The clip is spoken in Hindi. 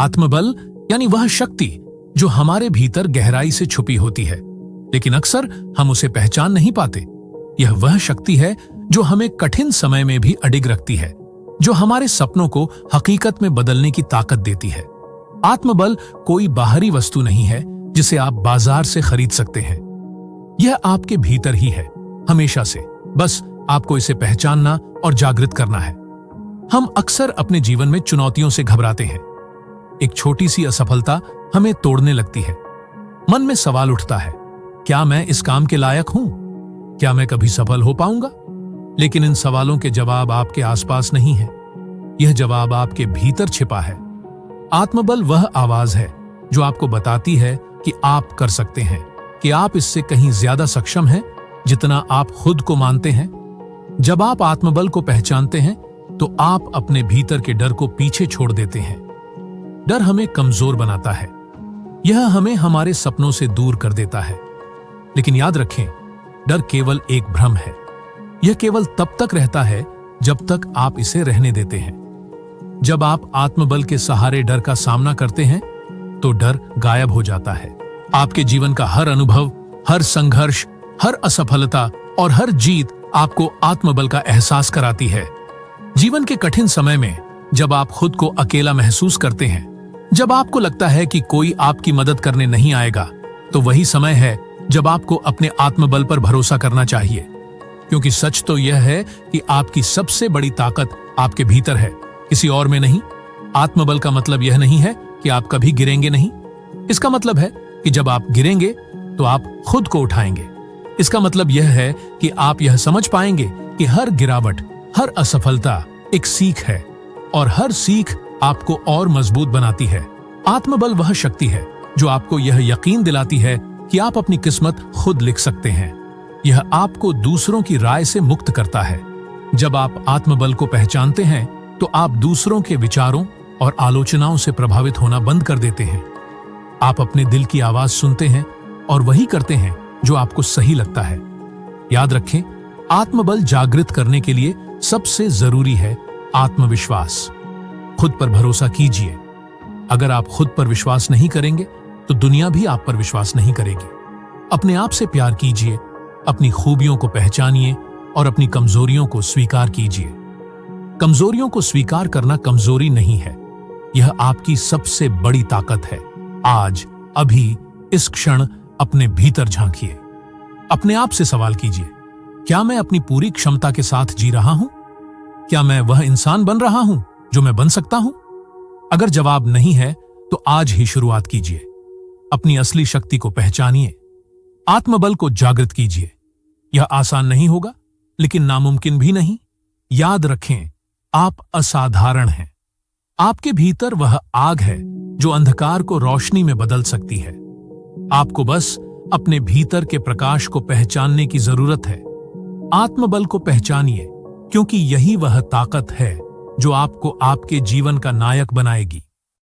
आत्मबल यानी वह शक्ति जो हमारे भीतर गहराई से छुपी होती है, लेकिन अक्सर हम उसे पहचान नहीं पाते। यह वह शक्ति है जो हमें कठिन समय में भी अडिग रखती है, जो हमारे सपनों को हकीकत में बदलने की ताकत देती है। आत्मबल कोई बाहरी वस्तु नहीं है जिसे आप बाजार से खरीद सकते हैं। यह आपके भीतर ही है, हमेशा से। बस आपको इसे पहचानना और जागृत करना है। हम अक्सर अपने जीवन में चुनौतियों से घबराते हैं। एक छोटी सी असफलता हमें तोड़ने लगती है। मन में सवाल उठता है, क्या मैं इस काम के लायक हूं? क्या मैं कभी सफल हो पाऊंगा? लेकिन इन सवालों के जवाब आपके आसपास नहीं है। यह जवाब आपके भीतर छिपा है। आत्मबल वह आवाज है जो आपको बताती है कि आप कर सकते हैं, कि आप इससे कहीं ज्यादा सक्षम हैं जितना आप खुद को मानते हैं। जब आप आत्मबल को पहचानते हैं तो आप अपने भीतर के डर को पीछे छोड़ देते हैं। डर हमें कमजोर बनाता है। यह हमें हमारे सपनों से दूर कर देता है। लेकिन याद रखें, डर केवल एक भ्रम है। यह केवल तब तक रहता है जब तक आप इसे रहने देते हैं। जब आप आत्मबल के सहारे डर का सामना करते हैं तो डर गायब हो जाता है। आपके जीवन का हर अनुभव, हर संघर्ष, हर असफलता और हर जीत आपको आत्मबल का एहसास कराती है। जीवन के कठिन समय में जब आप खुद को अकेला महसूस करते हैं, जब आपको लगता है कि कोई आपकी मदद करने नहीं आएगा, तो वही समय है जब आपको अपने आत्मबल पर भरोसा करना चाहिए। क्योंकि सच तो यह है कि आपकी सबसे बड़ी ताकत आपके भीतर है, किसी और में नहीं। आत्मबल का मतलब यह नहीं है कि आप कभी गिरेंगे नहीं। इसका मतलब है कि जब आप गिरेंगे तो आप खुद को उठाएंगे। इसका मतलब यह है कि आप यह समझ पाएंगे कि हर गिरावट, हर असफलता एक सीख है और हर सीख आपको और मजबूत बनाती है। आत्मबल वह शक्ति है जो आपको यह यकीन दिलाती है कि आप अपनी किस्मत खुद लिख सकते हैं। यह आपको दूसरों की राय से मुक्त करता है। जब आप आत्मबल को पहचानते हैं तो आप दूसरों के विचारों और आलोचनाओं से प्रभावित होना बंद कर देते हैं। आप अपने दिल की आवाज सुनते हैं और वही करते हैं जो आपको सही लगता है। याद रखें, आत्मबल जागृत करने के लिए सबसे जरूरी है आत्मविश्वास। खुद पर भरोसा कीजिए। अगर आप खुद पर विश्वास नहीं करेंगे तो दुनिया भी आप पर विश्वास नहीं करेगी। अपने आप से प्यार कीजिए, अपनी खूबियों को पहचानिए और अपनी कमजोरियों को स्वीकार कीजिए। कमजोरियों को स्वीकार करना कमजोरी नहीं है, यह आपकी सबसे बड़ी ताकत है। आज, अभी, इस क्षण अपने भीतर झांकिए। अपने आप से सवाल कीजिए, क्या मैं अपनी पूरी क्षमता के साथ जी रहा हूं? क्या मैं वह इंसान बन रहा हूं जो मैं बन सकता हूं? अगर जवाब नहीं है तो आज ही शुरुआत कीजिए। अपनी असली शक्ति को पहचानिए। आत्मबल को जागृत कीजिए। यह आसान नहीं होगा, लेकिन नामुमकिन भी नहीं। याद रखें, आप असाधारण हैं। आपके भीतर वह आग है जो अंधकार को रोशनी में बदल सकती है। आपको बस अपने भीतर के प्रकाश को पहचानने की जरूरत है। आत्मबल को पहचानिए, क्योंकि यही वह ताकत है जो आपको आपके जीवन का नायक बनाएगी।